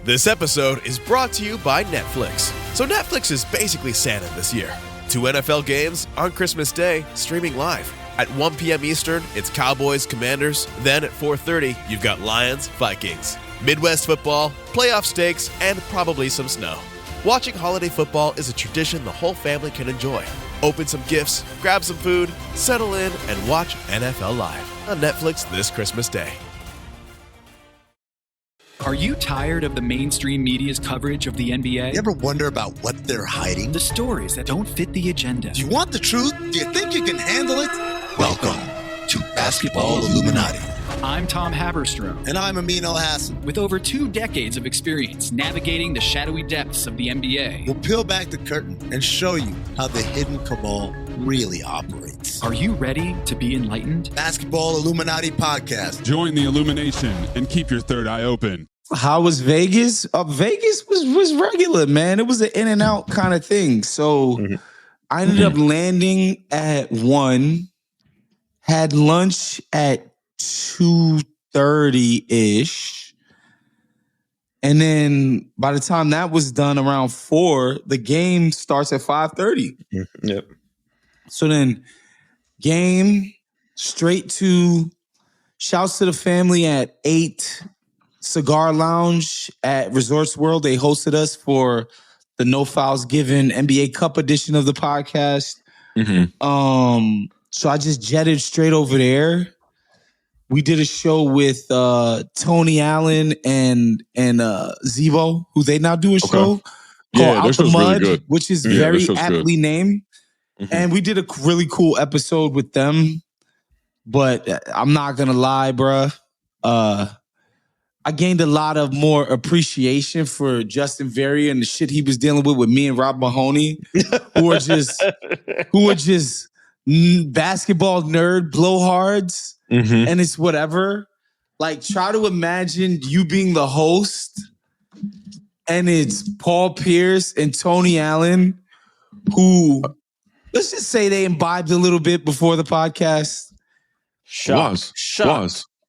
This episode is brought to you by Netflix. So Netflix is basically Santa this year. 2 NFL games on Christmas Day, streaming live. At 1 p.m. Eastern, it's Cowboys, Commanders. Then at 4:30, you've got Lions, Vikings. Midwest football, playoff stakes, and probably some snow. Watching holiday football is a tradition the whole family can enjoy. Open some gifts, grab some food, settle in, and watch NFL Live on Netflix this Christmas Day. Are you tired of the mainstream media's coverage of the NBA? You ever wonder about what they're hiding? The stories that don't fit the agenda. Do you want the truth? Do you think you can handle it? Welcome to Basketball Illuminati. I'm Tom Haberstrom. And I'm Amin El-Hassan. With over 2 decades of experience navigating the shadowy depths of the NBA. We'll peel back the curtain and show you how the hidden cabal really operates. Are you ready to be enlightened? Basketball Illuminati podcast. Join the illumination and keep your third eye open. How was Vegas? Vegas was regular, man. It was an in and out kind of thing. So I ended up landing at 1, had lunch at 2:30-ish. And then by the time that was done around 4, the game starts at 5:30. Yep. So then game straight to shouts to the family at 8 Cigar Lounge at Resorts World. They hosted us for the No Fouls Given NBA Cup edition of the podcast. So I just jetted straight over there. We did a show with Tony Allen and Zevo, who they now do a show called Out the Mud, really which is very aptly named. And we did a really cool episode with them. But I'm not gonna lie, bruh. I gained a lot of more appreciation for Justin Verrier and the shit he was dealing with me and Rob Mahoney, who are just basketball nerd blowhards, and it's whatever. Like, try to imagine you being the host, and it's Paul Pierce and Tony Allen, who, let's just say they imbibed a little bit before the podcast. Was.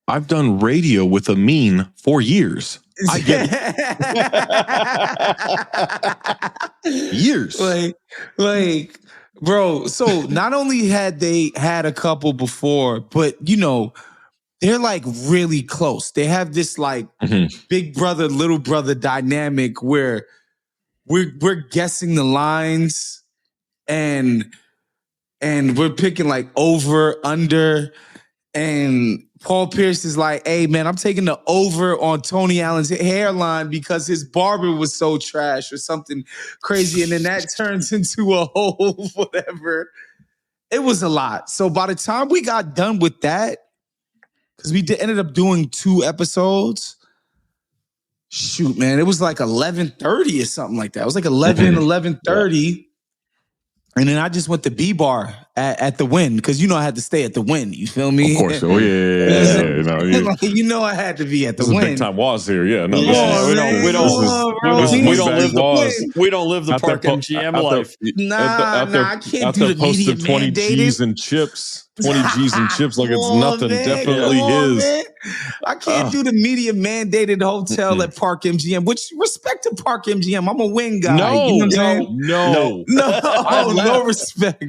I've done radio with Amin for years. I get it. Years. Like, bro, so not only had they had a couple before, but, you know, they're like really close. They have this like big brother, little brother dynamic where we're guessing the lines and we're picking like over, under, and Paul Pierce is like, hey, man, I'm taking the over on Tony Allen's hairline because his barber was so trash or something crazy. And then that turns into a whole whatever. It was a lot. So by the time we got done with that, because we ended up doing 2 episodes, shoot, man, it was like 11:30 or something like that. It was like 11:30. And then I just went to B-Bar at the Wynn because, you know, I had to stay at the Wynn. You feel me? Of course. Oh, yeah. Like, you know, I had to be at the Wynn. Big time was here. Yeah. No, we don't live the Park MGM life. I can't do the media posted 20 G's and chips. 20 G's and chips like it's nothing. Man. Definitely his. Man. I can't do the media mandated hotel at Park MGM, which respect to Park MGM. I'm a Wynn guy. No respect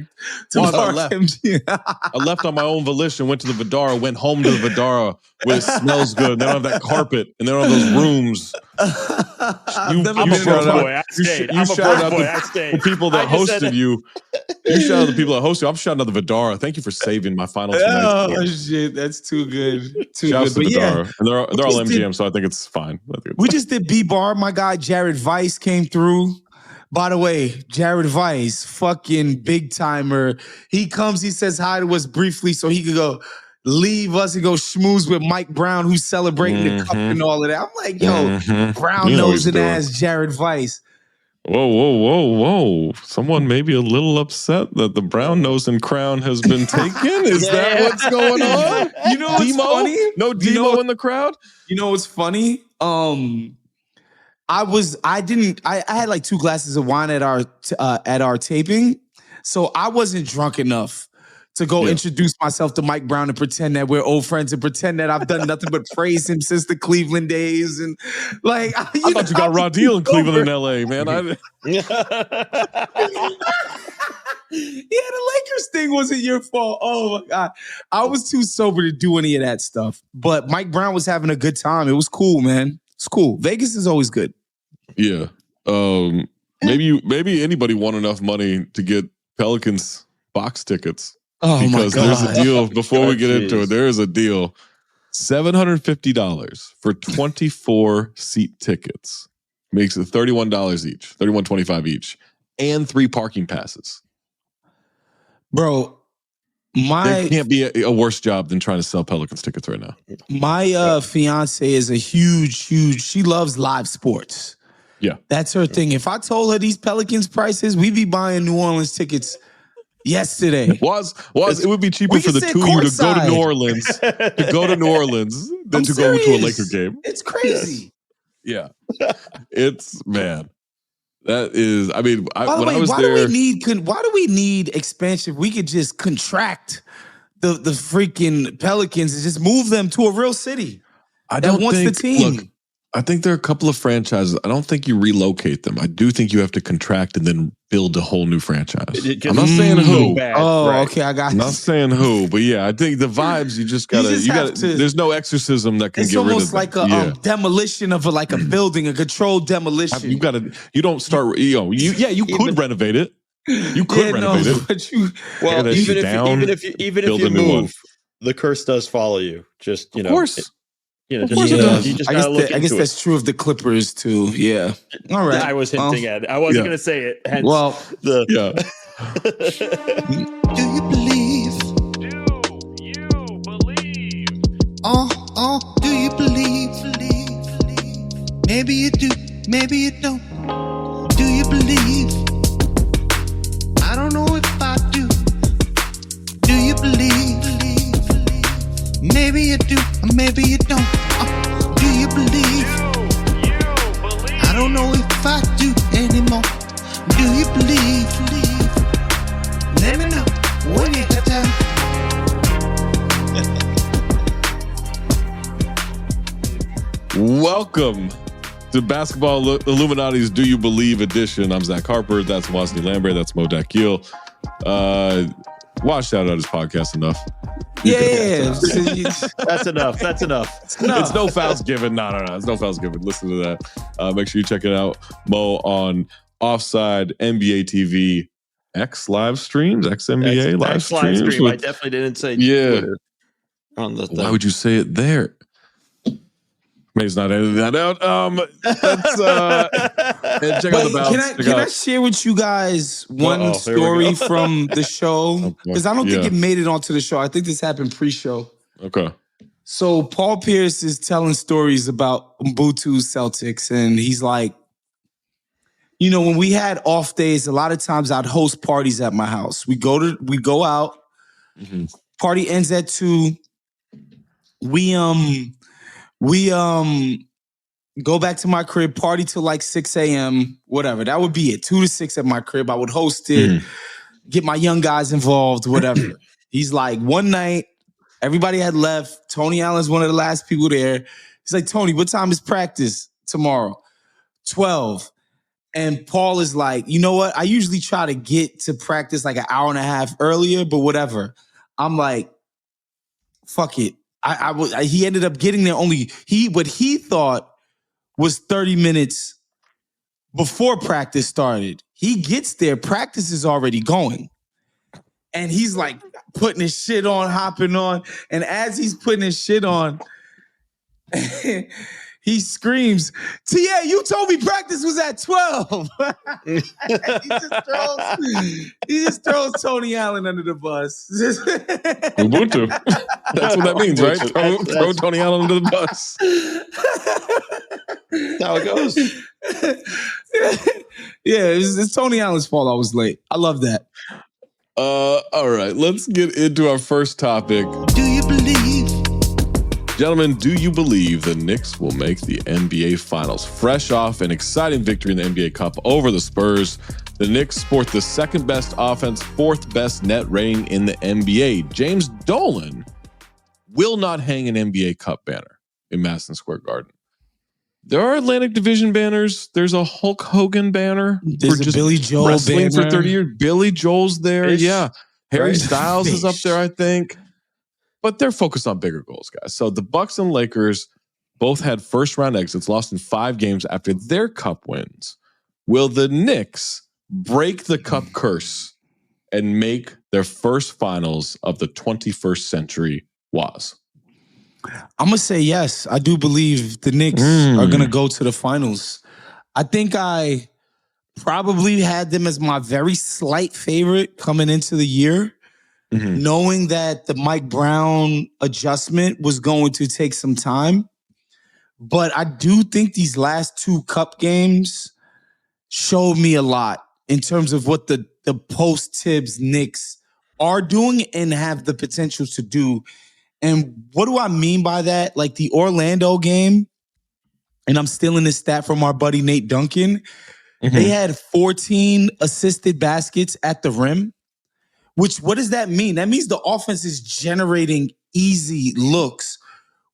to Park MGM. I left on my own volition, went to the Vidara, went home to the Vidara where it smells good. They don't have that carpet and they don't have those rooms. I'm a broke boy. I stayed. The people that hosted you. You shout out the people that hosted you. I'm shouting out the Vidara. Thank you for saving my final 2 nights. Oh, shit. That's too good. Shouts to Vidara. And they're all MGM, so I think it's fine. We just did B-Bar. My guy, Jared Weiss, came through. By the way, Jared Weiss, fucking big timer. He comes, he says hi to us briefly so he could go leave us and go schmooze with Mike Brown, who's celebrating the cup and all of that. I'm like, yo, brown nosing ass Jared Weiss. Whoa. Someone may be a little upset that the brown nose and crown has been taken. Is that what's going on? You know what's funny? No Demo in the crowd? You know what's funny? I had like 2 glasses of wine at our taping. So I wasn't drunk enough to go introduce myself to Mike Brown and pretend that we're old friends and pretend that I've done nothing but praise him since the Cleveland days. And like, I thought you got a raw deal in Cleveland and LA, man. Yeah, the Lakers thing wasn't your fault. Oh my God. I was too sober to do any of that stuff. But Mike Brown was having a good time. It was cool, man. It's cool. Vegas is always good. Yeah. Maybe anybody won enough money to get Pelicans box tickets. Oh because my God. there's a deal before we get into it. There is a deal. $750 for 24 seat tickets. Makes it $31 each, $31.25 each, and 3 parking passes. Bro, there can't be a worse job than trying to sell Pelicans tickets right now. My fiance is a huge, she loves live sports. Yeah. That's her thing. If I told her these Pelicans prices, we'd be buying New Orleans tickets yesterday. It would be cheaper for the two of you to go to New Orleans, than to go to a Laker game. It's crazy. Yeah. It's, man. That is, I mean, By the way, why do we need expansion? We could just contract the freaking Pelicans and just move them to a real city that wants the team. Look, I think there are a couple of franchises. I don't think you relocate them. I do think you have to contract and then build a whole new franchise. I'm not saying who. Okay, I got I'm not saying who, but yeah, I think the vibes, you just gotta, there's no exercism that can get rid of it. It's almost like a demolition of a building, a controlled demolition. You don't start, you could renovate it. You could renovate it. But even if you move, the curse does follow you. Just, of course. You just I guess that's true of the Clippers too. Yeah. All right. I was hinting at it. I wasn't going to say it. Hence Do you believe? Do you believe? Maybe you do, maybe you don't. Do you believe? I don't know if I do. Do you believe? Maybe you do, or maybe you don't. Do you believe? I don't know if I do anymore. Do you believe? Let me know when you have time. Welcome to Basketball Illuminati's Do You Believe edition. I'm Zach Harper. That's Wosny Lambre. That's Mo Dakhil. Watch out on his podcast enough. Yeah. That's enough. That's enough. It's no fouls given. No. It's no fouls given. Listen to that. Make sure you check it out. Mo on Offside NBA TV X live streams, XNBA live streams. I definitely didn't say Twitter on the thing. Why would you say it there? Maybe not editing that out. Check out the bounce. Can I share with you guys one story from the show? Because I don't think it made it onto the show. I think this happened pre-show. Okay. So Paul Pierce is telling stories about Ubuntu Celtics, and he's like, when we had off days, a lot of times I'd host parties at my house. We go out. Mm-hmm. Party ends at 2. We go back to my crib, party till like 6 a.m., whatever. That would be it. 2 to 6 at my crib. I would host it, get my young guys involved, whatever. He's like, one night, everybody had left. Tony Allen's one of the last people there. He's like, Tony, what time is practice tomorrow? 12. And Paul is like, you know what? I usually try to get to practice like an hour and a half earlier, but whatever. I'm like, fuck it. He ended up getting there what he thought was 30 minutes before practice started. He gets there, practice is already going. And he's like putting his shit on, hopping on. And as he's putting his shit on, he screams, "T.A., you told me practice was at 12. He just throws Tony Allen under the bus. Ubuntu. That's what that means, right? Throw Tony Allen under the bus. That's how it goes. Yeah, it's Tony Allen's fault I was late. I love that. All right, let's get into our first topic. Do you believe? Gentlemen, do you believe the Knicks will make the NBA Finals? Fresh off an exciting victory in the NBA Cup over the Spurs. The Knicks sport the second best offense, fourth best net rating in the NBA. James Dolan will not hang an NBA Cup banner in Madison Square Garden. There are Atlantic Division banners. There's a Hulk Hogan banner. There's a Billy Joel wrestling banner for 30 years. Billy Joel's there. Yeah. Harry Styles is up there, I think. But they're focused on bigger goals, guys. So the Bucks and Lakers both had first-round exits, lost in 5 games after their Cup wins. Will the Knicks break the Cup curse and make their first finals of the 21st century? Was? I'm going to say yes. I do believe the Knicks are going to go to the finals. I think I probably had them as my very slight favorite coming into the year, knowing that the Mike Brown adjustment was going to take some time. But I do think these last 2 Cup games showed me a lot in terms of what the post-Tibbs Knicks are doing and have the potential to do. And what do I mean by that? Like the Orlando game, and I'm stealing this stat from our buddy Nate Duncan, they had 14 assisted baskets at the rim, which what does that mean? That means the offense is generating easy looks,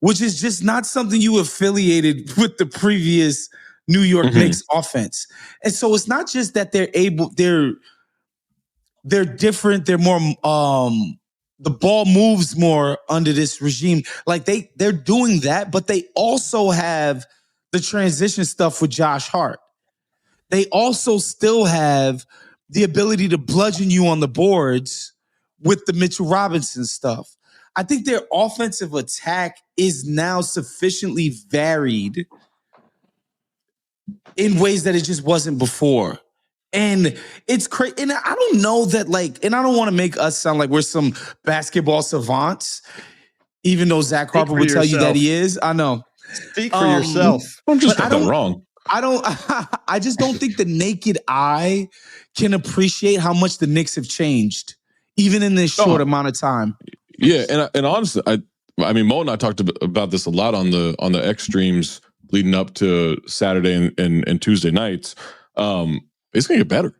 which is just not something you affiliated with the previous New York Knicks offense. And so it's not just that they're different, they're more the ball moves more under this regime. Like they're doing that, but they also have the transition stuff with Josh Hart. They also still have the ability to bludgeon you on the boards with the Mitchell Robinson stuff. I think their offensive attack is now sufficiently varied in ways that it just wasn't before. And it's crazy. And I don't know that and I don't want to make us sound like we're some basketball savants, even though Zach Harper would tell you that he is. I know. Speak for yourself. I'm just not wrong. I just don't think the naked eye can appreciate how much the Knicks have changed, even in this short amount of time. Yeah, and honestly, I mean, Mo and I talked about this a lot on the X streams leading up to Saturday and Tuesday nights. It's gonna get better.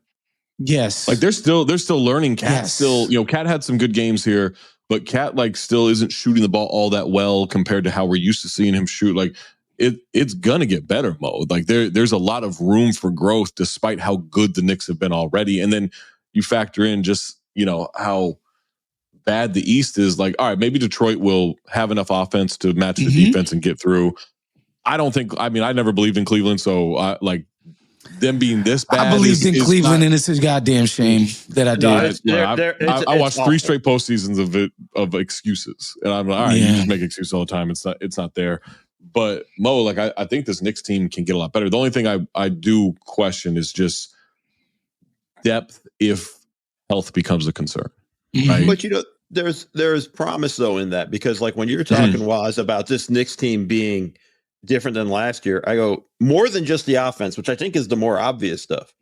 Yes, like they're still learning. Cat still, Cat had some good games here, but Cat still isn't shooting the ball all that well compared to how we're used to seeing him shoot. Like it's gonna get better, Mo. Like there's a lot of room for growth despite how good the Knicks have been already. And then you factor in just how bad the East is. Like, all right, maybe Detroit will have enough offense to match the defense and get through. I never believed in Cleveland, so them being this bad. I believed in Cleveland, and it's a goddamn shame that I did. I watched 3 straight postseasons of excuses, and I'm like, all right, you just make excuses all the time. It's not there. But Mo, I think this Knicks team can get a lot better. The only thing I do question is just depth if health becomes a concern. Right? But there's promise though in that, because when you're talking Waz about this Knicks team being different than last year, I go more than just the offense, which I think is the more obvious stuff.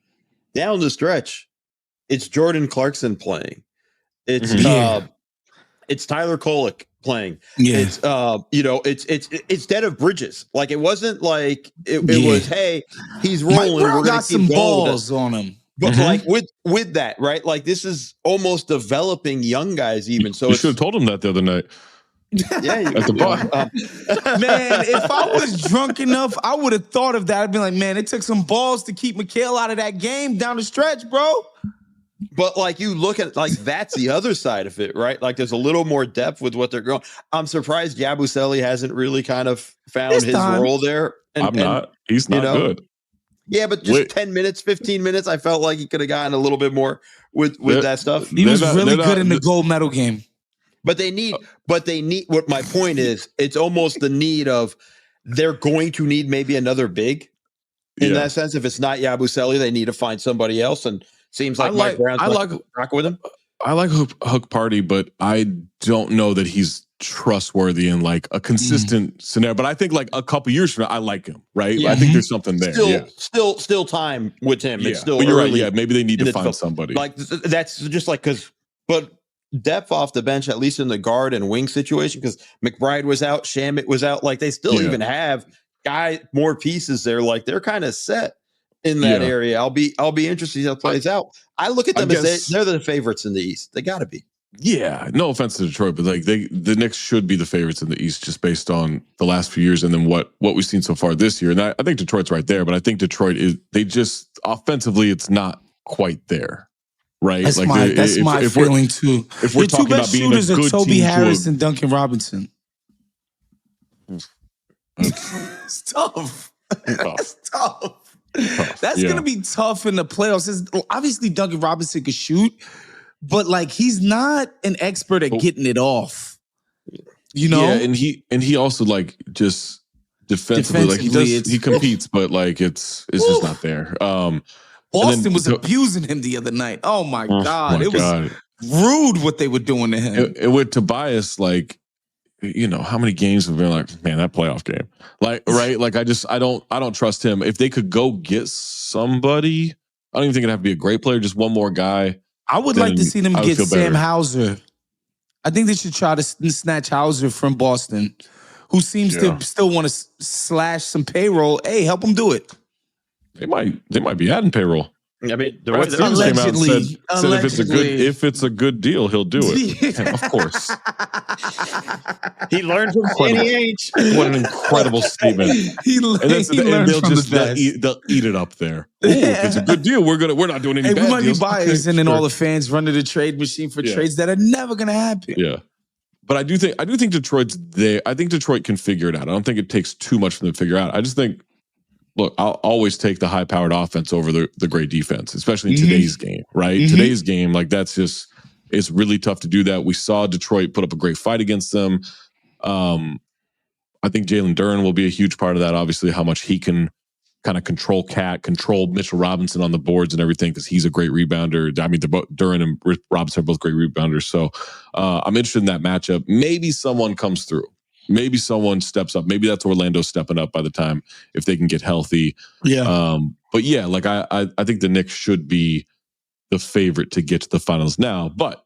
Down the stretch, it's Jordan Clarkson playing. It's it's Tyler Kolek playing. Yeah. It's it's instead of Bridges. It wasn't like it was, hey, he's rolling. We're got some balls on him. But with that, right? This is almost developing young guys even. So you should have told him that the other night. Yeah, at the bar. Man, if I was drunk enough, I would have thought of that. I'd be like, man, it took some balls to keep Mikal out of that game down the stretch, bro. But you look at that's the other side of it, right? There's a little more depth with what they're going. I'm surprised Yabusele hasn't really kind of found his role there. He's not good. Yeah, but just 10 minutes, 15 minutes, I felt like he could have gotten a little bit more with that stuff. He was really good in the gold medal game. But they need what my point is, it's almost the need of they're going to need maybe another big in that sense. If it's not Yabusele, they need to find somebody else. And seems like Mike Brown's rock with him. I like Hook Party, but I don't know that he's trustworthy in a consistent scenario. But I think a couple years from now, I like him, right? Yeah. I think there's something there. Still time with him. Yeah. It's still but you're early. right. Yeah, maybe they need to find somebody. That's just but depth off the bench, at least in the guard and wing situation, because McBride was out, Shamet was out. They still even have more pieces there. They're kind of set. in that area. I'll be interested to see how it plays out. I look at them as they're the favorites in the East. They got to be. Yeah, no offense to Detroit, but like the Knicks should be the favorites in the East just based on the last few years and then what we've seen so far this year. And I think Detroit's right there, but I think Detroit they just offensively it's not quite there. Right? That's like my feeling too. If we're talking about being a good shooters are Toby team Harris and Duncan Robinson. It's tough. It's tough. That's going to be tough in the playoffs. Obviously, Duncan Robinson could shoot, but like he's not an expert at getting it off. You know? Yeah, and he also like just defensively like he competes, but like it's just not there. Boston was abusing him the other night. Oh my God. It was rude what they were doing to him. It with Tobias, like, you know, how many games have been like, man, that playoff game. Like, right? Like I don't trust him. If they could go get somebody, I don't even think it'd have to be a great player, just one more guy. I would like to see them get Sam Hauser. I think they should try to snatch Hauser from Boston, who seems to still want to slash some payroll. Hey, help them do it. They might be adding payroll. I mean, allegedly, said if it's a good deal, he'll do it. Yeah, of course. He learned from Danny Ainge. What an incredible statement. They'll eat it up there. Ooh, if it's a good deal, we're not doing any bad deals. We might be biased, and then all the fans run to the trade machine for trades that are never going to happen. Yeah. But I do think Detroit's there. I think Detroit can figure it out. I don't think it takes too much for them to figure it out. I just think, look, I'll always take the high-powered offense over the great defense, especially in today's game, right? Today's game, like it's really tough to do that. We saw Detroit put up a great fight against them. I think Jalen Duren will be a huge part of that. Obviously, how much he can kind of control Mitchell Robinson on the boards and everything, because he's a great rebounder. I mean, Duren and Robinson are both great rebounders. So I'm interested in that matchup. Maybe someone comes through. Maybe someone steps up. Maybe that's Orlando stepping up by the time if they can get healthy. Yeah. But yeah, like I think the Knicks should be the favorite to get to the finals now. But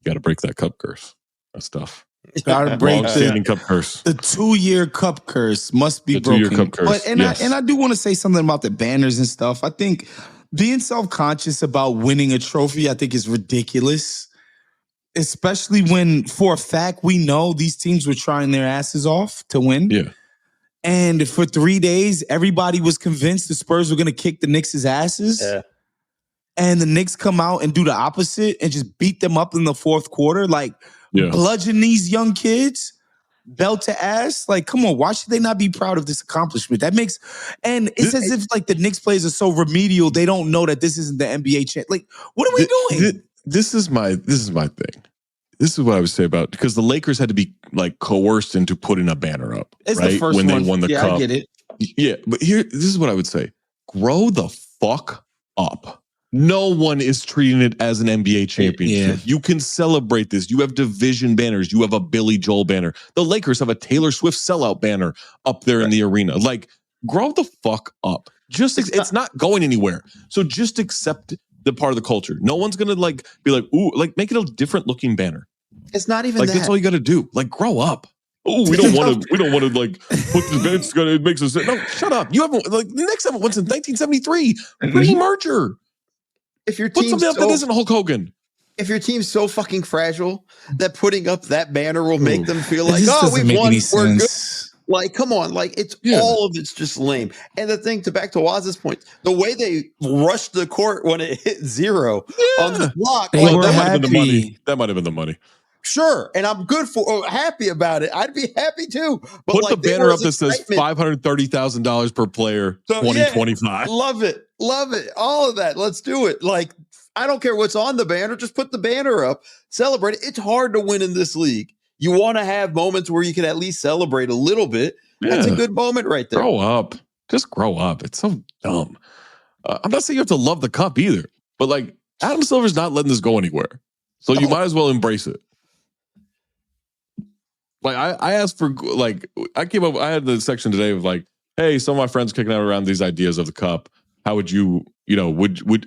you got to break that cup curse. That's tough. Got to break the cup curse. The 2-year cup curse must be broken. 2-year cup curse. But I do want to say something about the banners and stuff. I think being self-conscious about winning a trophy, I think is ridiculous. Especially when, for a fact, we know these teams were trying their asses off to win. Yeah. And for 3 days, everybody was convinced the Spurs were going to kick the Knicks' asses. Yeah. And the Knicks come out and do the opposite and just beat them up in the fourth quarter. Like, bludgeon these young kids, belt to ass. Like, come on, why should they not be proud of this accomplishment? And it's as if, like, the Knicks players are so remedial, they don't know that this isn't the NBA champ. Like, what are we doing? This is my thing. This is what I would say about, because the Lakers had to be like coerced into putting a banner up, it's right? The first when one. They won the cup. I get it. Yeah, but this is what I would say. Grow the fuck up. No one is treating it as an NBA championship. You can celebrate this. You have division banners. You have a Billy Joel banner. The Lakers have a Taylor Swift sellout banner up there in the arena. Like, grow the fuck up. It's not going anywhere. So just accept the part of the culture. No one's gonna like be like, ooh, like make it a different looking banner. It's not even like that. That's all you got to do. Like, grow up. Oh, we don't want to like put this banner. It makes us no. Shut up. You haven't like the Knicks haven't won since 1973. Pre-merger. If your put something up that isn't Hulk Hogan. If your team's so fucking fragile that putting up that banner will make them feel like, oh, we've won, we're good. Like, come on, like all of it's just lame. And the thing, back to Waz's point, the way they rushed the court when it hit 0 on the block, they were that happy. Might have been the money. That might have been the money. Sure, and I'm happy about it. I'd be happy too. But put the banner up that says $530,000 per player, 2025. Love it, all of that. Let's do it. Like, I don't care what's on the banner. Just put the banner up. Celebrate it. It's hard to win in this league. You want to have moments where you can at least celebrate a little bit. Yeah. That's a good moment right there. Grow up. Just grow up. It's so dumb. I'm not saying you have to love the cup either, but like Adam Silver's not letting this go anywhere. So you might as well embrace it. Like I asked for, like, I had the section today of like, hey, some of my friends kicking out around these ideas of the cup. How would you,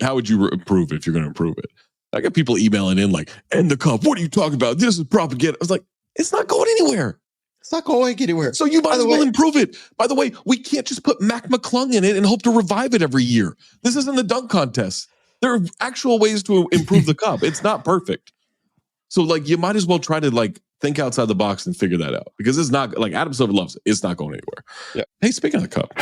how would you improve it if you're going to improve it? I got people emailing in like, end the cup. What are you talking about? This is propaganda. I was like, it's not going anywhere. It's not going anywhere. So you might as well improve it. By the way, we can't just put Mac McClung in it and hope to revive it every year. This isn't the dunk contest. There are actual ways to improve the cup. It's not perfect. So like you might as well try to like think outside the box and figure that out, because it's not like Adam Silver loves it. It's not going anywhere. Yeah. Hey, speaking of the cup.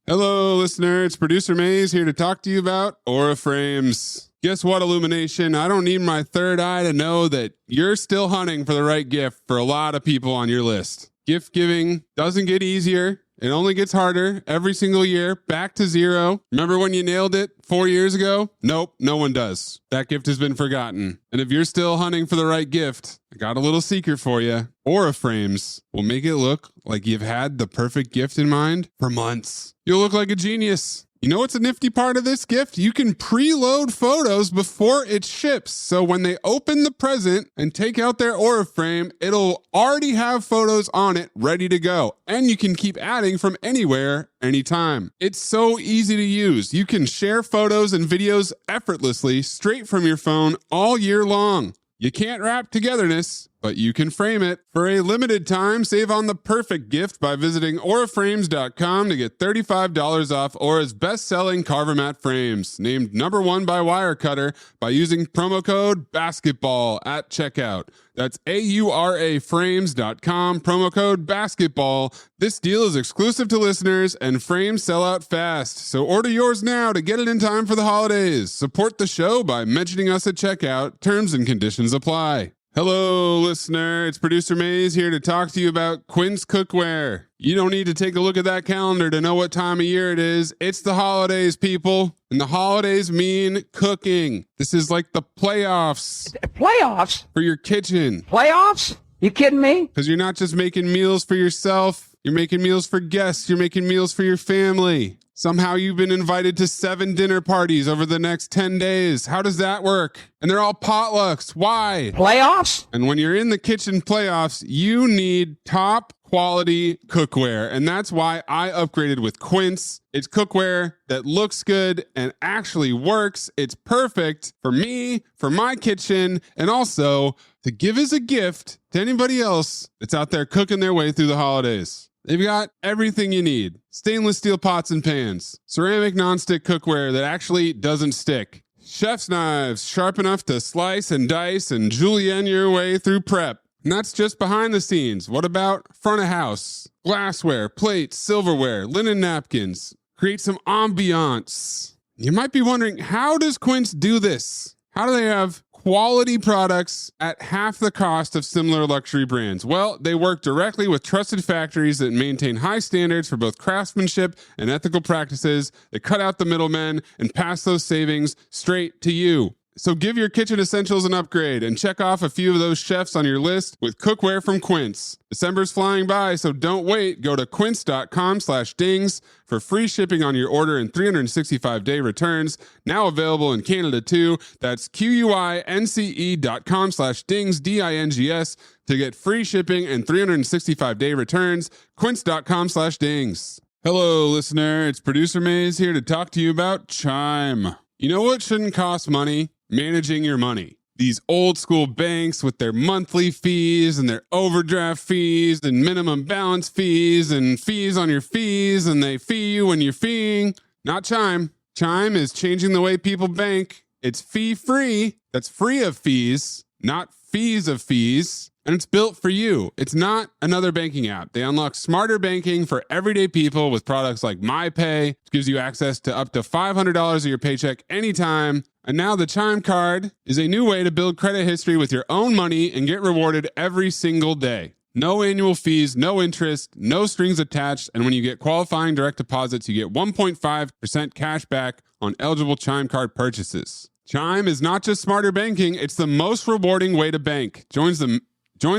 Hello, listener. It's producer Maze here to talk to you about Aura Frames. Guess what, Illumination? I don't need my third eye to know that you're still hunting for the right gift for a lot of people on your list. Gift giving doesn't get easier. It only gets harder every single year, back to zero. Remember when you nailed it 4 years ago? Nope, no one does. That gift has been forgotten. And if you're still hunting for the right gift, I got a little secret for you. Aura Frames will make it look like you've had the perfect gift in mind for months. You'll look like a genius. You know what's a nifty part of this gift? You can preload photos before it ships. So when they open the present and take out their Aura frame, it'll already have photos on it ready to go. And you can keep adding from anywhere, anytime. It's so easy to use. You can share photos and videos effortlessly straight from your phone all year long. You can't wrap togetherness, but you can frame it. For a limited time, save on the perfect gift by visiting auraframes.com to get $35 off Aura's best-selling Carver Mat frames, named #1 by Wirecutter, by using promo code BASKETBALL at checkout. That's auraframes.com, promo code BASKETBALL. This deal is exclusive to listeners, and frames sell out fast. So order yours now to get it in time for the holidays. Support the show by mentioning us at checkout. Terms and conditions apply. Hello, listener. It's producer Maze here to talk to you about Quince Cookware. You don't need to take a look at that calendar to know what time of year it is. It's the holidays, people. And the holidays mean cooking. This is like the playoffs. Playoffs? For your kitchen. Playoffs? You kidding me? Because you're not just making meals for yourself. You're making meals for guests. You're making meals for your family. Somehow you've been invited to 7 dinner parties over the next 10 days. How does that work? And they're all potlucks. Why? Playoffs? And when you're in the kitchen playoffs, you need top quality cookware. And that's why I upgraded with Quince. It's cookware that looks good and actually works. It's perfect for me, for my kitchen, and also to give as a gift to anybody else that's out there cooking their way through the holidays. They've got everything you need. Stainless steel pots and pans, ceramic nonstick cookware that actually doesn't stick, chef's knives sharp enough to slice and dice and julienne your way through prep. And that's just behind the scenes. What about front of house? Glassware, plates, silverware, linen napkins. Create some ambiance. You might be wondering, how does Quince do this? How do they have quality products at half the cost of similar luxury brands? Well, they work directly with trusted factories that maintain high standards for both craftsmanship and ethical practices. They cut out the middlemen and pass those savings straight to you. So give your kitchen essentials an upgrade and check off a few of those chefs on your list with cookware from Quince. December's flying by, so don't wait. Go to quince.com/dings for free shipping on your order and 365-day returns. Now available in Canada too. That's QUINCE.com/dings, DINGS, to get free shipping and 365-day returns. Quince.com/dings. Hello, listener. It's producer Maze here to talk to you about Chime. You know what shouldn't cost money? Managing your money. These old school banks with their monthly fees and their overdraft fees and minimum balance fees and fees on your fees, and they fee you when you're feeing. Not Chime. Chime is changing the way people bank. It's fee-free. That's free of fees, not fees of fees. And it's built for you. It's not another banking app. They unlock smarter banking for everyday people with products like MyPay, which gives you access to up to $500 of your paycheck anytime. And now the Chime card is a new way to build credit history with your own money and get rewarded every single day. No annual fees, no interest, no strings attached. And when you get qualifying direct deposits, you get 1.5% cash back on eligible Chime card purchases. Chime is not just smarter banking, it's the most rewarding way to bank. Join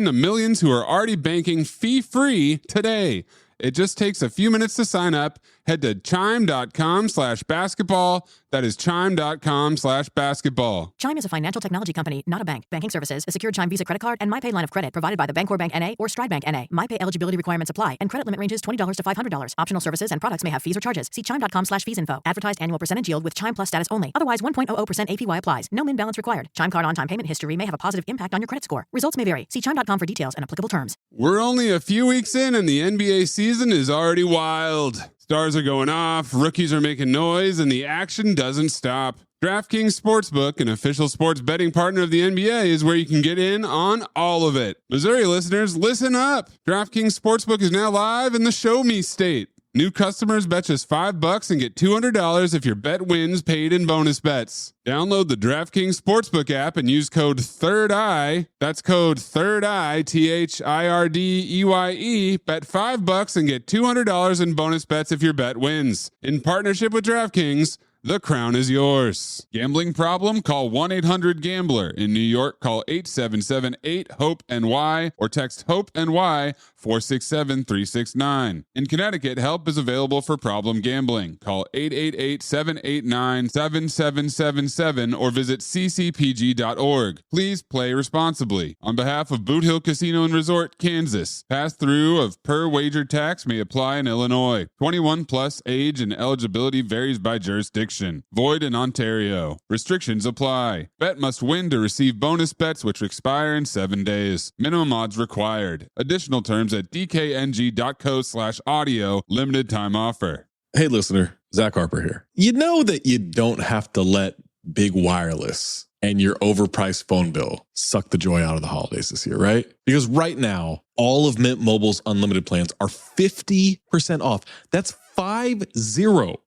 the millions who are already banking fee-free today. It just takes a few minutes to sign up, Head to chime.com/basketball. That is chime.com/basketball. Chime is a financial technology company, not a bank. Banking services, a secured Chime Visa credit card, and MyPay line of credit provided by the Bancorp Bank N.A. or Stride Bank N.A. MyPay eligibility requirements apply, and credit limit ranges $20 to $500. Optional services and products may have fees or charges. See chime.com/fees info. Advertised annual percentage yield with Chime Plus status only. Otherwise, 1.00% APY applies. No min balance required. Chime card on-time payment history may have a positive impact on your credit score. Results may vary. See chime.com for details and applicable terms. We're only a few weeks in, and the NBA season is already wild. Stars are going off, rookies are making noise, and the action doesn't stop. DraftKings Sportsbook, an official sports betting partner of the NBA, is where you can get in on all of it. Missouri listeners, listen up. DraftKings Sportsbook is now live in the Show Me state. New customers bet just $5 and get $200 if your bet wins paid in bonus bets. Download the DraftKings Sportsbook app and use code THIRDEYE. That's code THIRDEYE, THIRDEYE. Bet $5 and get $200 in bonus bets if your bet wins. In partnership with DraftKings, the crown is yours. Gambling problem? Call 1-800-GAMBLER. In New York, call 877-8-HOPE-NY or text HOPE-NY 467-369. In Connecticut, help is available for problem gambling. Call 888-789-7777 or visit ccpg.org. Please play responsibly. On behalf of Boot Hill Casino and Resort, Kansas, pass-through of per wager tax may apply in Illinois. 21 plus age and eligibility varies by jurisdiction. Void in Ontario. Restrictions apply. Bet must win to receive bonus bets which expire in 7 days. Minimum odds required. Additional terms at dkng.co/audio. Limited time offer. Hey, listener, Zach Harper here. You know that you don't have to let big wireless and your overpriced phone bill suck the joy out of the holidays this year, right? Because right now, all of Mint Mobile's unlimited plans are 50% off. That's 50.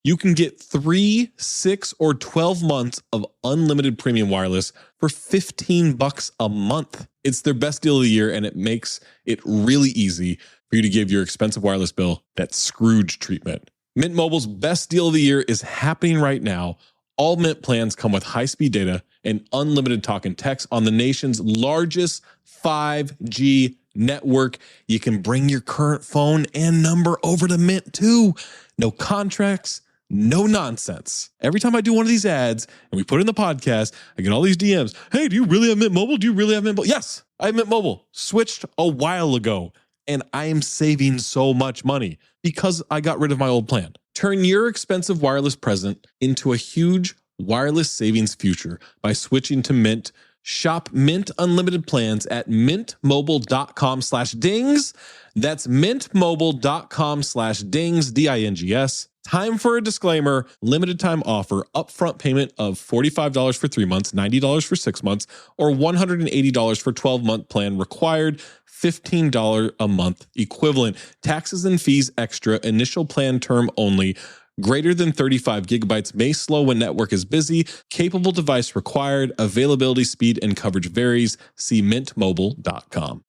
You can get 3, 6, or 12 months of unlimited premium wireless for $15 a month. It's their best deal of the year, and it makes it really easy for you to give your expensive wireless bill that Scrooge treatment. Mint Mobile's best deal of the year is happening right now. All Mint plans come with high-speed data and unlimited talk and text on the nation's largest 5G network. You can bring your current phone and number over to Mint too. No contracts, no nonsense. Every time I do one of these ads and we put it in the podcast, I get all these DMs. Hey, do you really have Mint Mobile? Do you really have Mint Mobile? Yes, I have Mint Mobile. Switched a while ago, and I am saving so much money because I got rid of my old plan. Turn your expensive wireless present into a huge wireless savings future by switching to Mint. Shop Mint Unlimited plans at mintmobile.com/dings. That's mintmobile.com/dings, DINGS. Time for a disclaimer. Limited time offer. Upfront payment of $45 for 3 months, $90 for 6 months, or $180 for 12-month plan required. $15 a month equivalent. Taxes and fees extra. Initial plan term only. Greater than 35 gigabytes may slow when network is busy. Capable device required. Availability, speed, and coverage varies. See mintmobile.com.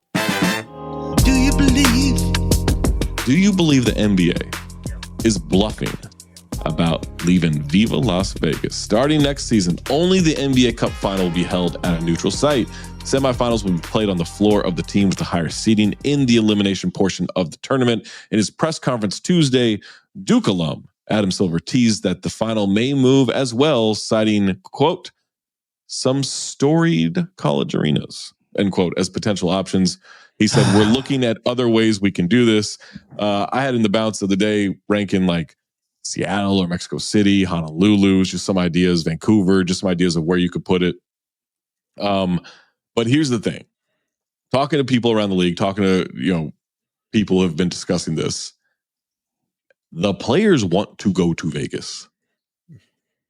Do you believe? Do you believe the NBA is bluffing about leaving Viva Las Vegas? Starting next season, only the NBA Cup final will be held at a neutral site. Semifinals will be played on the floor of the team with the higher seeding in the elimination portion of the tournament. In his press conference Tuesday, Duke alum Adam Silver teased that the final may move as well, citing, quote, some storied college arenas, end quote, as potential options. He said, we're looking at other ways we can do this. I had in the bounce of the day ranking like Seattle or Mexico City, Honolulu, just some ideas, Vancouver, just some ideas of where you could put it. But here's the thing. Talking to people around the league, talking to, people who have been discussing this. The players want to go to Vegas.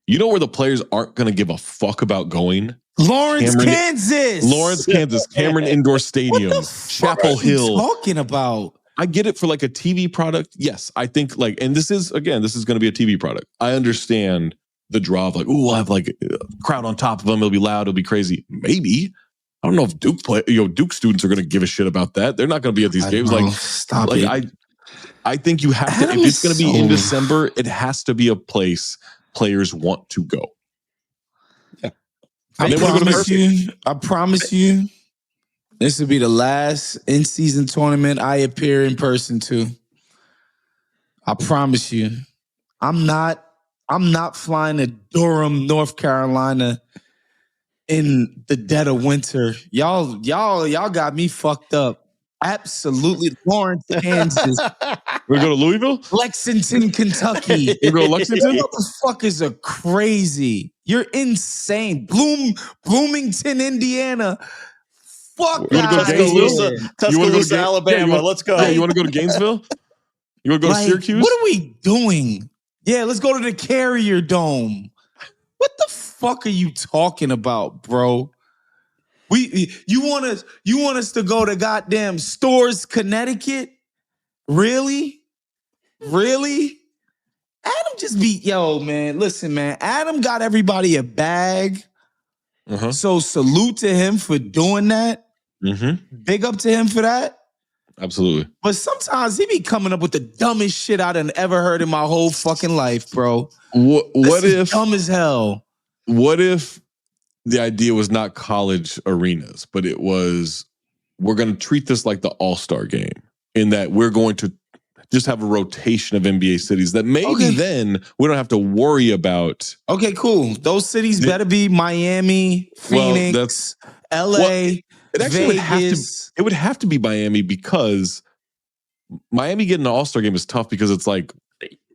You know where the players aren't going to give a fuck about going? Lawrence, Kansas, Cameron Indoor Stadium, Chapel Hill. What are you talking about? I get it for like a TV product. Yes, I think and this is going to be a TV product. I understand the draw of we'll have like a crowd on top of them. It'll be loud. It'll be crazy. Maybe. I don't know if Duke students are going to give a shit about that. They're not going to be at these games. Stop it. I think you have to, if it's going to be in December, it has to be a place players want to go. Yeah. I promise you, this will be the last in-season tournament I appear in person to. I promise you. I'm not flying to Durham, North Carolina in the dead of winter. Y'all got me fucked up. Absolutely. Lawrence, Kansas. We go to Louisville? Lexington, Kentucky. You go to Lexington? You motherfuckers are crazy. You're insane. Bloomington, Indiana. Fuck You want to go to Gainesville? Tuscaloosa, Alabama. Let's go. Yeah, you want to go to Gainesville? You want to go to Syracuse? What are we doing? Yeah, let's go to the Carrier Dome. What the fuck are you talking about, bro? You want us to go to goddamn Stores, Connecticut? Really? Adam just beat, man. Listen, man. Adam got everybody a bag. Uh-huh. So salute to him for doing that. Mm-hmm. Big up to him for that. Absolutely. But sometimes he be coming up with the dumbest shit I'd ever heard in my whole fucking life, bro. What if dumb as hell? What if the idea was not college arenas, but it was, we're going to treat this like the All-Star game, in that we're going to just have a rotation of NBA cities that maybe then we don't have to worry about. Okay, cool. Those cities better be Miami, Phoenix, LA, it actually Vegas. would have to be Miami, because Miami getting an All-Star game is tough, because it's like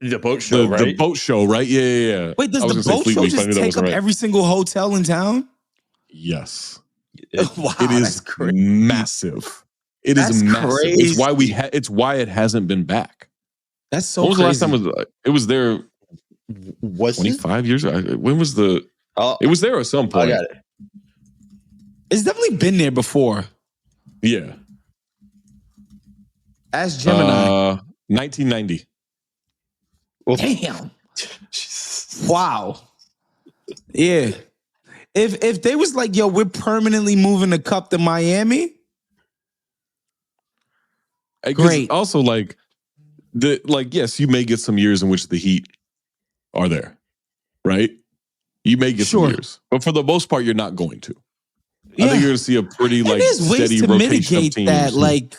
the boat show, right? The boat show, right? Yeah. Wait, does the boat show just take up every single hotel in town? Yes. Wow, it is massive. It is massive. Crazy. It's why it hasn't been back. That's so. When was crazy. the last time it was there? Was 25 years? When was the? It was there at some point. I got it. It's definitely been there before. Yeah. Ask Gemini. 1990. Damn. Wow. Yeah. If they was like, yo, we're permanently moving the cup to Miami. Great. Also, yes, you may get some years in which the Heat are there, right? You may get some years, but for the most part, you're not going to. I think you're going to see a pretty there's ways steady to rotation mitigate of teams. that. Like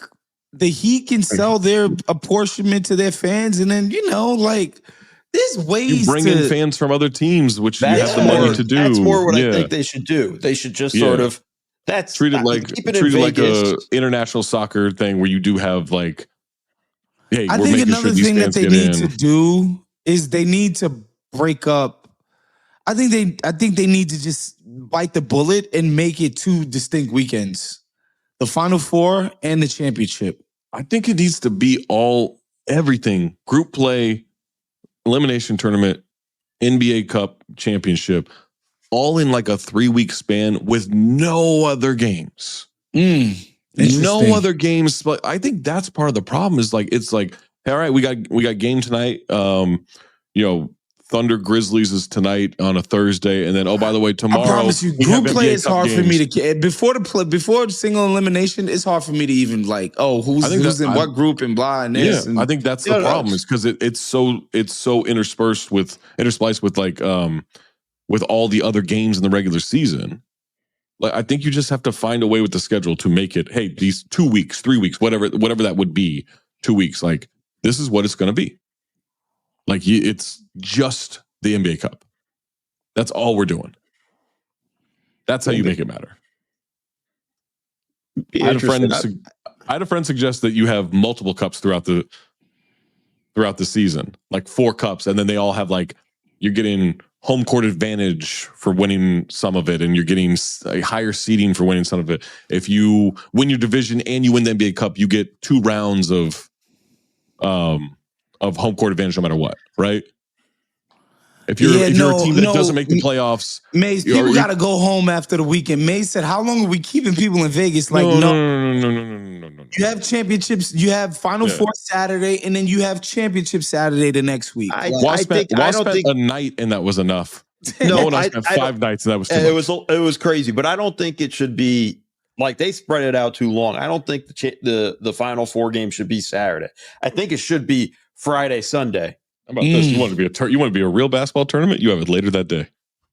the Heat can sell their apportionment to their fans, and then there's ways you bring in fans from other teams, which you have the money to do. That's more what I think they should do. They should just sort of treat it like a international soccer thing, where you do have hey, I we're think making another sure these thing that fans they get need in. to do is they need to break up. I think they need to just bite the bullet and make it 2 distinct weekends: the Final Four and the championship. I think it needs to be everything: group play, elimination tournament, NBA Cup championship, all in like a 3-week span with no other games. No other games. But I think that's part of the problem. Is it's like, hey, all right, we got game tonight. Thunder Grizzlies is tonight on a Thursday, and then by the way, tomorrow. I promise you, group play is hard for me to before single elimination. It's hard for me to even who's in what group and blah and this. I think that's the problem, is because it's so interspersed with with all the other games in the regular season. I think you just have to find a way with the schedule to make it, hey, these 2 weeks, 3 weeks, whatever that would be, 2 weeks. This is what it's going to be. It's just the NBA Cup. That's all we're doing. That's how you make it matter. I had a friend suggest that you have multiple cups throughout the season, 4 cups, and then they all have you're getting home court advantage for winning some of it, and you're getting a higher seeding for winning some of it. If you win your division and you win the NBA Cup, you get 2 rounds of home court advantage no matter what, right? If you're a team that doesn't make the playoffs, Maze, people got to go home after the weekend. Maze said, "How long are we keeping people in Vegas?" No. You have championships. You have Final Four Saturday, and then you have championship Saturday the next week. I spent a night, and that was enough. No one else spent 5 nights, and that was too much. It was crazy, but I don't think it should be they spread it out too long. I don't think the Final Four game should be Saturday. I think it should be Friday, Sunday. How about this? You want to be a real basketball tournament? You have it later that day.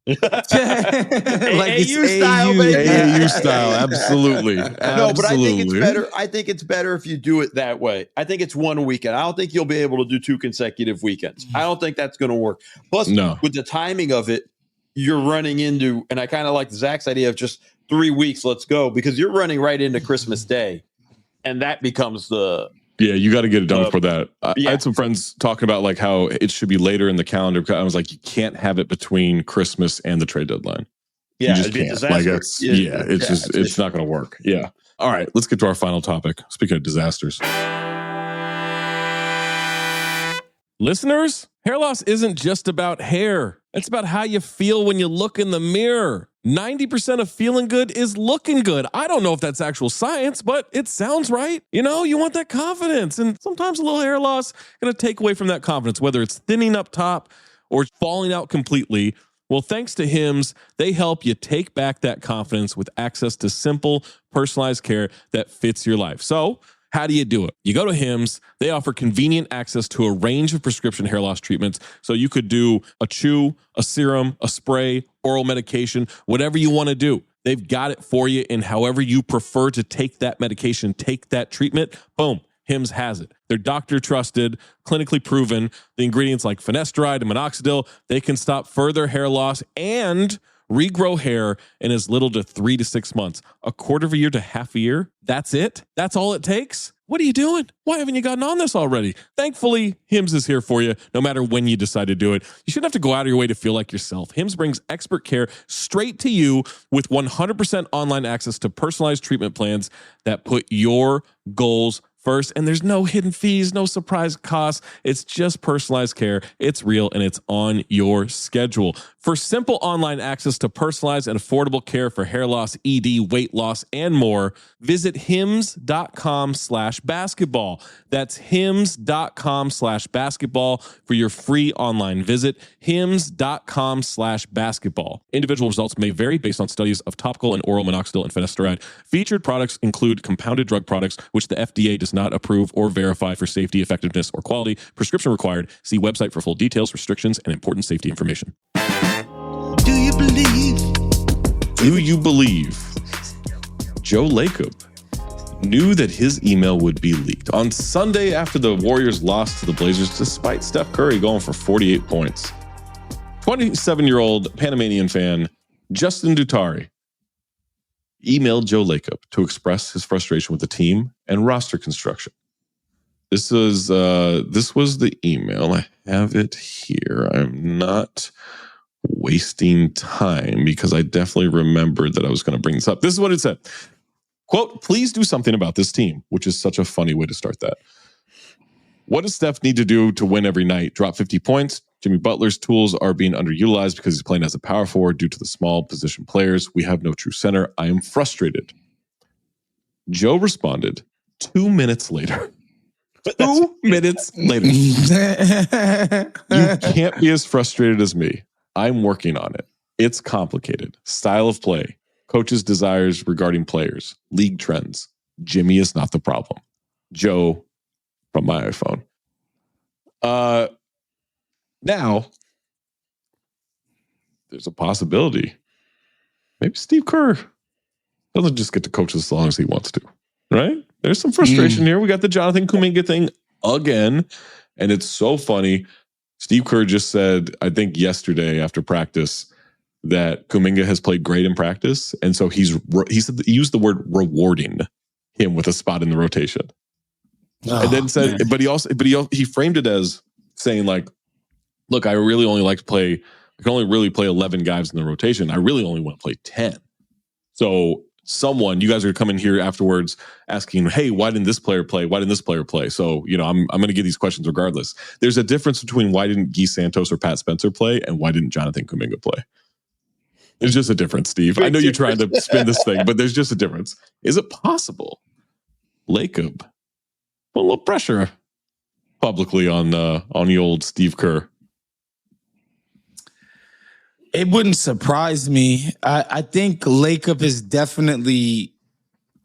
Like AAU style, baby. AAU style, absolutely. No, but I think it's better. I think it's better if you do it that way. I think it's one weekend. I don't think you'll be able to do 2 consecutive weekends. I don't think that's going to work. Plus, with the timing of it, you're running into, and I kind of like Zach's idea of just 3 weeks, let's go, because you're running right into Christmas Day, and that becomes the... Yeah, you got to get it done for that. I had some friends talking about like how it should be later in the calendar. I was like, you can't have it between Christmas and the trade deadline. Yeah, you just can't. Like it's not going to work. Yeah. All right, let's get to our final topic. Speaking of disasters. Listeners, hair loss isn't just about hair. It's about how you feel when you look in the mirror. 90% of feeling good is looking good. I don't know if that's actual science, but it sounds right. You know, you want that confidence. And sometimes a little hair loss is going to take away from that confidence, whether it's thinning up top or falling out completely. Well, thanks to Hims, they help you take back that confidence with access to simple, personalized care that fits your life. So, how do you do it? You go to Hims. They offer convenient access to a range of prescription hair loss treatments. So you could do a chew, a serum, a spray, oral medication, whatever you want to do. They've got it for you in however you prefer to take that medication, take that treatment. Boom. Hims has it. They're doctor trusted, clinically proven. The ingredients like finasteride and minoxidil, they can stop further hair loss and regrow hair in as little to 3 to 6 months, a quarter of a year to half a year. That's it. That's all it takes. What are you doing? Why haven't you gotten on this already? Thankfully, Hims is here for you no matter when you decide to do it. You shouldn't have to go out of your way to feel like yourself. Hims brings expert care straight to you with 100% online access to personalized treatment plans that put your goals first, and there's no hidden fees, no surprise costs. It's just personalized care. It's real, and it's on your schedule. For simple online access to personalized and affordable care for hair loss, ED, weight loss, and more, visit hims.com/basketball. That's hims.com/basketball for your free online visit. hims.com/basketball. Individual results may vary based on studies of topical and oral minoxidil and finasteride. Featured products include compounded drug products, which the FDA does not approve or verify for safety, effectiveness, or quality. Prescription required. See website for full details, restrictions, and important safety information. Do you believe? Do you believe Joe Lacob knew that his email would be leaked on Sunday after the Warriors lost to the Blazers, despite Steph Curry going for 48 points? 27-year-old Panamanian fan Justin Dutari emailed Joe Lacob to express his frustration with the team and roster construction. This was the email. I have it here. I'm not wasting time because I definitely remembered that I was going to bring this up. This is what it said. Quote, "Please do something about this team," which is such a funny way to start that. "What does Steph need to do to win every night? Drop 50 points? Jimmy Butler's tools are being underutilized because he's playing as a power forward due to the small position players. We have no true center. I am frustrated." Joe responded 2 minutes later. 2 minutes later. "You can't be as frustrated as me. I'm working on it. It's complicated. Style of play, coach's desires regarding players, league trends. Jimmy is not the problem. Joe," from my iPhone. Now, there's a possibility. Maybe Steve Kerr doesn't just get to coach as long as he wants to, right? There's some frustration here. We got the Jonathan Kuminga thing again, and it's so funny. Steve Kerr just said, I think yesterday after practice, that Kuminga has played great in practice, and so he used the word rewarding him with a spot in the rotation, and then said, man. but he framed it as saying like, "Look, I really only like to play. I can only really play 11 guys in the rotation. I really only want to play 10. So you guys are coming here afterwards asking, hey, why didn't this player play? Why didn't this player play? So, I'm going to get these questions regardless. There's a difference between why didn't Guy Santos or Pat Spencer play and why didn't Jonathan Kuminga play. There's just a difference, Steve. I know you're trying to spin this thing, but there's just a difference. Is it possible Lacob put a little pressure publicly on the old Steve Kerr? It wouldn't surprise me. I think Lacob is definitely,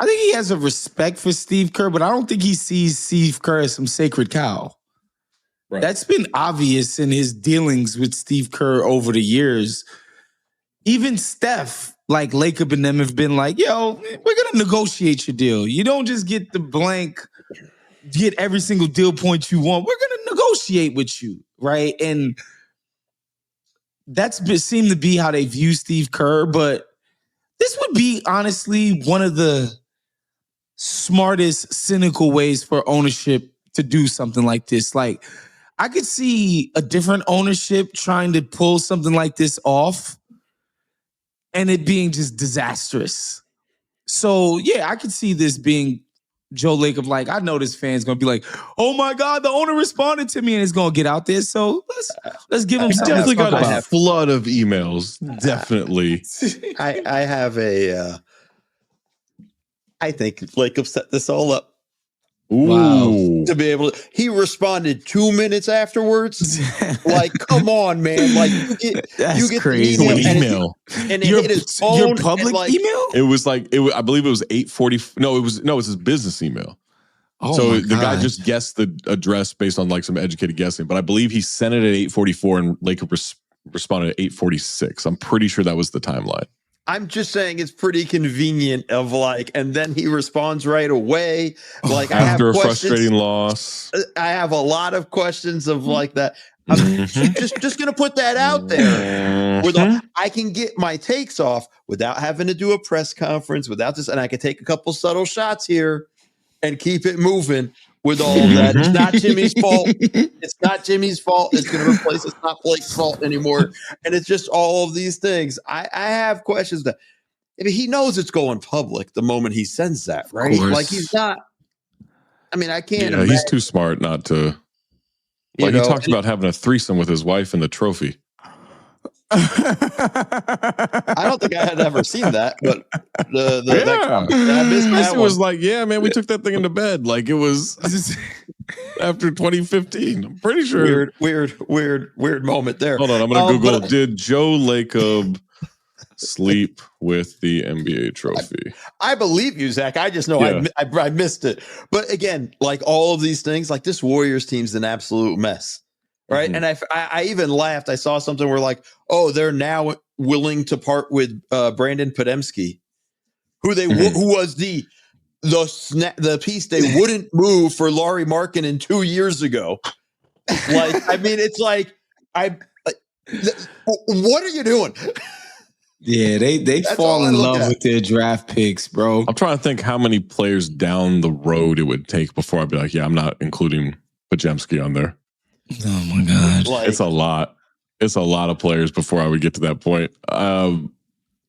I think he has a respect for Steve Kerr, but I don't think he sees Steve Kerr as some sacred cow. Right. That's been obvious in his dealings with Steve Kerr over the years. even Steph, like Lacob and them have been like, yo, we're going to negotiate your deal. You don't just get the blank, get every single deal point you want. We're going to negotiate with you, right? And seemed to be how they view Steve Kerr, but this would be honestly one of the smartest, cynical ways for ownership to do something like this. Like, I could see a different ownership trying to pull something like this off and it being just disastrous. So, yeah, I could see this being Joe Lacob. Like, I know this fan's going to be like, oh, my God, the owner responded to me, and it's going to get out there. So let's give him something. Definitely got a flood of emails. Definitely. I have a... I think Lacob set this all up. Ooh. To be able to... He responded 2 minutes afterwards. Like, come on, man. Like, you get crazy. the email. And it hit his phone. Your public email? It was like, I believe it was 8:40. No, it was his business email. Oh, so the guy just guessed the address based on like some educated guessing. But I believe he sent it at 8:44 and Lacob responded at 8:46. I'm pretty sure that was the timeline. I'm just saying it's pretty convenient of like, and then he responds right away. Like after a frustrating loss. I have a lot of questions of like that. I'm just going to put that out there. I can get my takes off without having to do a press conference, without this. And I can take a couple subtle shots here and keep it moving with all of that. It's not Jimmy's fault. It's not Jimmy's fault. It's going to replace, it's not Blake's fault anymore. And it's just all of these things. I have questions that, I mean, he knows it's going public the moment he sends that, right? Like he's not, I mean, I can't imagine. He's too smart not to. Like he talked about having a threesome with his wife and the trophy. I don't think I had ever seen that, but that was like, yeah, man, we took that thing into bed. Like it was after 2015. I'm pretty sure. Weird moment there. Hold on, I'm gonna Google. Did Joe Lacob sleep with the NBA trophy? I believe you, Zach. I just know I missed it. But again, like all of these things, like this Warriors team's an absolute mess. Right. And I even laughed. I saw something where like, oh, they're now willing to part with Brandon Podemski, who was the piece they wouldn't move for Lauri Markkanen 2 years ago. Like, I mean, it's like, what are you doing? Yeah, they fall in love with their draft picks, bro. I'm trying to think how many players down the road it would take before I'd be like, yeah, I'm not including Podemski on there. Oh my God. Like, it's a lot. It's a lot of players before I would get to that point. And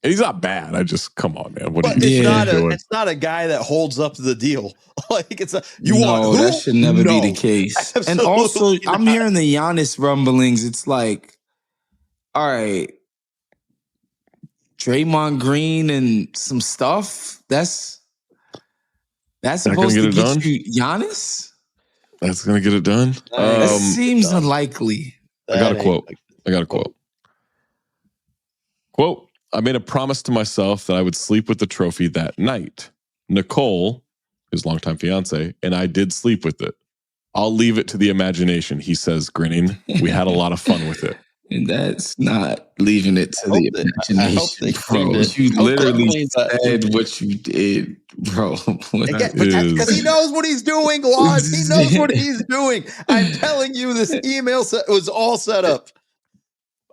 he's not bad. I just, come on, man. What are you doing? It's not a guy that holds up the deal. Like it's that should never be the case. And also, I'm hearing the Giannis rumblings. It's like, all right, Draymond Green and some stuff. That's supposed to get you Giannis? That's going to get it done? That seems unlikely. I got a quote. Quote, I made a promise to myself that I would sleep with the trophy that night. Nicole, his longtime fiance, and I did sleep with it. I'll leave it to the imagination, he says, grinning. We had a lot of fun with it. And that's not leaving it to the imagination, bro. You literally said what you did, bro. Because he knows what he's doing, Laws. He knows what he's doing. I'm telling you, this email was all set up.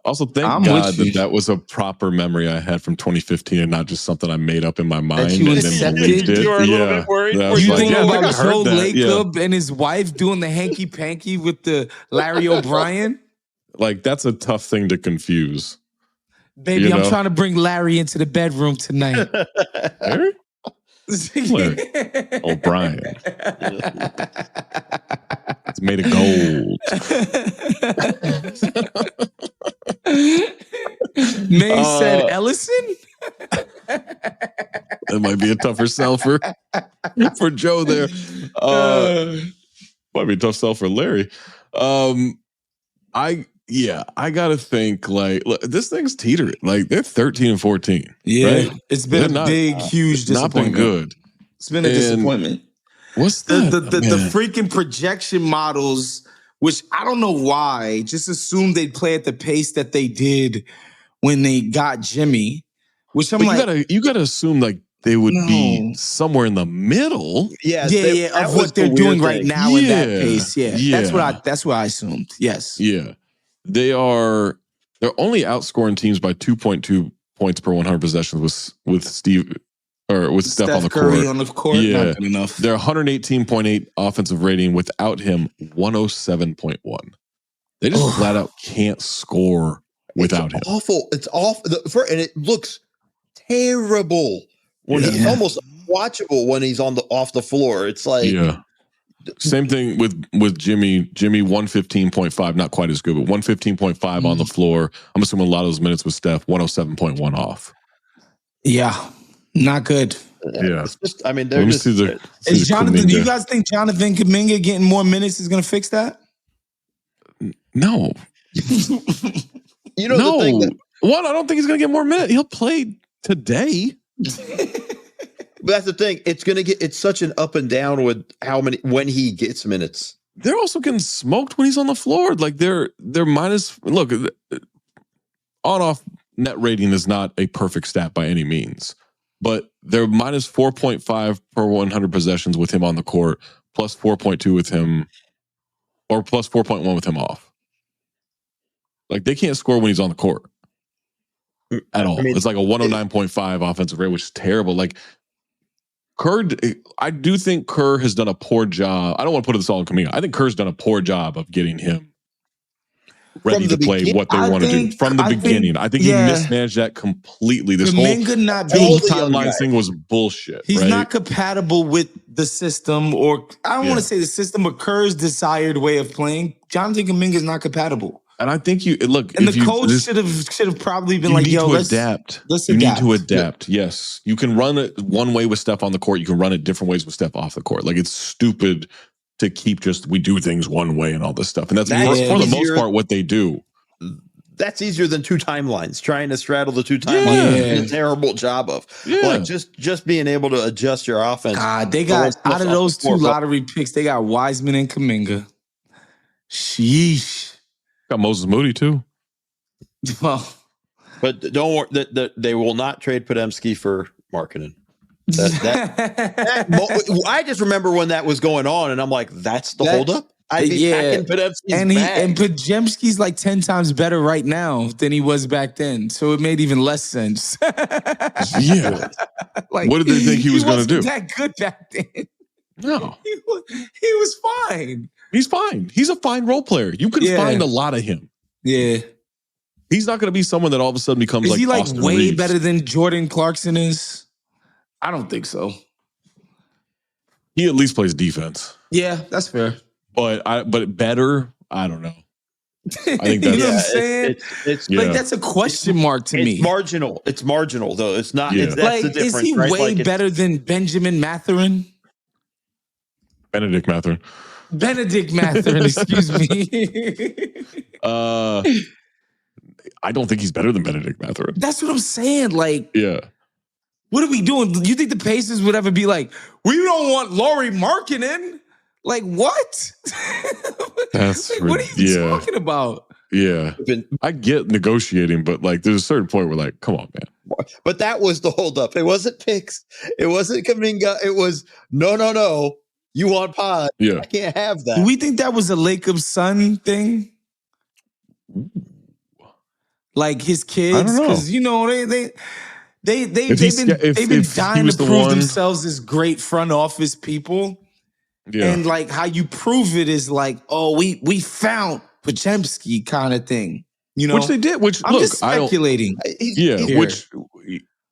Also, thank God that was a proper memory I had from 2015 and not just something I made up in my mind. That you accepted? You were a little bit worried? Were you thinking about Joe Lacob and his wife doing the hanky-panky with the Larry O'Brien? Like, that's a tough thing to confuse. Baby, I'm trying to bring Larry into the bedroom tonight. Larry? O'Brien. It's made of gold. May said Ellison? That might be a tougher sell for Joe there. Might be a tough sell for Larry. I gotta think like look, this thing's teetering. Like they're 13 and 14. Yeah, right? It's been huge disappointment. Not been good. It's been a disappointment. What's that? The freaking projection models, which I don't know why, just assumed they'd play at the pace that they did when they got Jimmy, which I'm like, you gotta assume like they would be somewhere in the middle. Yeah, of what they're doing right now in that pace. Yeah, that's what I assumed. Yes. Yeah, they're only outscoring teams by 2.2 points per 100 possessions with Steph on the Curry court. On the court, yeah, not good enough. They're 118.8 offensive rating without him, 107.1. They just flat out can't score without him. Awful. It's awful, and it looks terrible when he's almost watchable when he's off the floor. It's like Same thing with Jimmy. Jimmy 115.5, not quite as good, but 115.5 on the floor. I'm assuming a lot of those minutes with Steph, 107.1 off. Yeah, not good. Yeah, it's just, I mean, they're just. Is Jonathan? Do you guys think Jonathan Kuminga getting more minutes is going to fix that? No. You know the thing that, I don't think he's going to get more minutes. He'll play today. But that's the thing. It's such an up and down with when he gets minutes. They're also getting smoked when he's on the floor. Like they're minus. Look, on-off net rating is not a perfect stat by any means, but they're minus 4.5 per 100 possessions with him on the court, plus 4.2 with him, or plus 4.1 with him off. Like they can't score when he's on the court at all. I mean, it's like a 109.5 offensive rate, which is terrible. Like Kerr, I do think Kerr has done a poor job. I don't want to put this all in Kuminga. I think Kerr's done a poor job of getting him ready to play what they want to do from the beginning. I think he mismanaged that completely. This whole timeline thing was bullshit. He's not compatible with the system, or I don't want to say the system, but Kerr's desired way of playing. Jonathan Kuminga is not compatible. And I think the coach should have probably been like, "Yo, let's adapt. You need to adapt." Yes, you can run it one way with Steph on the court. You can run it different ways with Steph off the court. Like it's stupid to keep we do things one way and all this stuff. And that's for the most part what they do. That's easier than two timelines. Trying to straddle the two timelines is a terrible job of. Yeah. Like just being able to adjust your offense. They got out of those two lottery picks, they got Wiseman and Kuminga. Sheesh. Got Moses Moody too. Well, but don't worry that they will not trade Podziemski for Markkanen. I just remember when that was going on, and I'm like, that's the holdup. And Podziemski's like 10 times better right now than he was back then, so it made even less sense. Yeah, like what did they think he was going to do? That good back then? No, he was fine. He's fine. He's a fine role player. You can find a lot of him. Yeah. He's not going to be someone that all of a sudden becomes he like Austin way Reeves. better than Jordan Clarkson is? I don't think so. He at least plays defense. Yeah, that's fair. But better, I don't know. I think that's you know what I'm saying. It's like that's a question mark to me. It's marginal. It's marginal though. It's not. Yeah. That's the difference. Is he way better than Benjamin Mathurin? Benedict Mathurin. Excuse me. I don't think he's better than Benedict Mathurin. That's what I'm saying. Like, yeah. What are we doing? Do you think the Pacers would ever be like, we don't want Lauri Markkanen? Like, what? That's what are you talking about? Yeah. I get negotiating, but like there's a certain point where like, come on, man. But that was the holdup. It wasn't picks. It wasn't Kuminga. It was no. You want Pod. Yeah. I can't have that. Do we think that was a Lacob son thing? Like his kids? Because you know, they've been dying to prove themselves as great front office people. Yeah. And like how you prove it is like, oh, we found Podziemski kind of thing. You know? Which they did, I'm just speculating. Which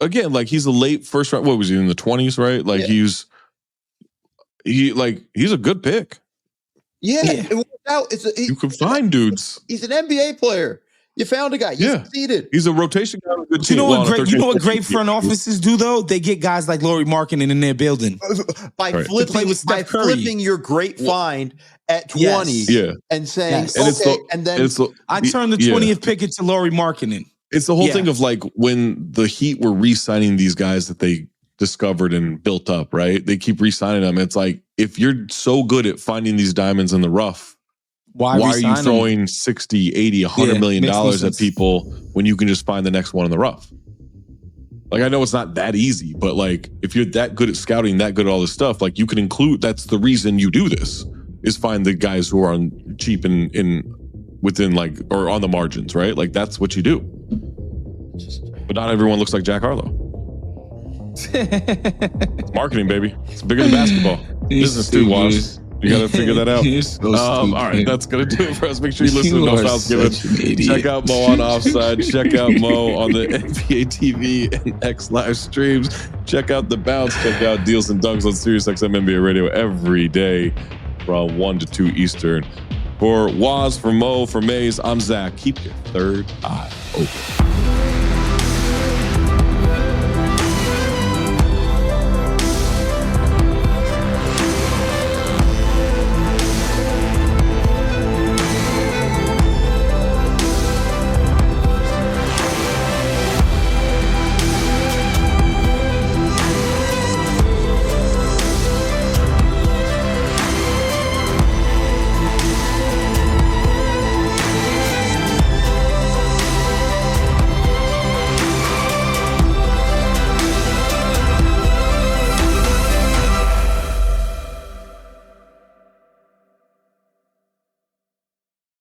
again, like he's a late first round. What was he in the 20s, right? Like he's a good pick. Yeah. It worked out. You can find dudes. He's an NBA player. You found a guy. You succeeded. He's a rotation guy. On a good team. You know what great front offices do though? They get guys like Lauri Markkanen in their building by flipping your great find at 20, and saying, I turned the 20th pick into Lauri Markkanen. It's the whole thing of like when the Heat were re-signing these guys that they discovered and built up, right? They keep re-signing them. It's like if you're so good at finding these diamonds in the rough, why are you throwing 60, 80, 100 million dollars at people when you can just find the next one in the rough? Like, I know it's not that easy, but like, if you're that good at scouting, that good at all this stuff, like you can include, that's the reason you do this, is find the guys who are on cheap within like, or on the margins, right? Like that's what you do. But not everyone looks like Jack Harlow. It's marketing, baby. It's bigger than basketball. Business too, Wash. You got to figure that out. All right, that's going to do it for us. Make sure you listen to No Fouls Given. Check out Mo on Offside. Check out Mo on the NBA TV and X live streams. Check out The Bounce. Check out Deals and Dunks on SiriusXM NBA Radio every day from 1 to 2 Eastern. For Waz, for Mo, for Maze, I'm Zach. Keep your third eye open.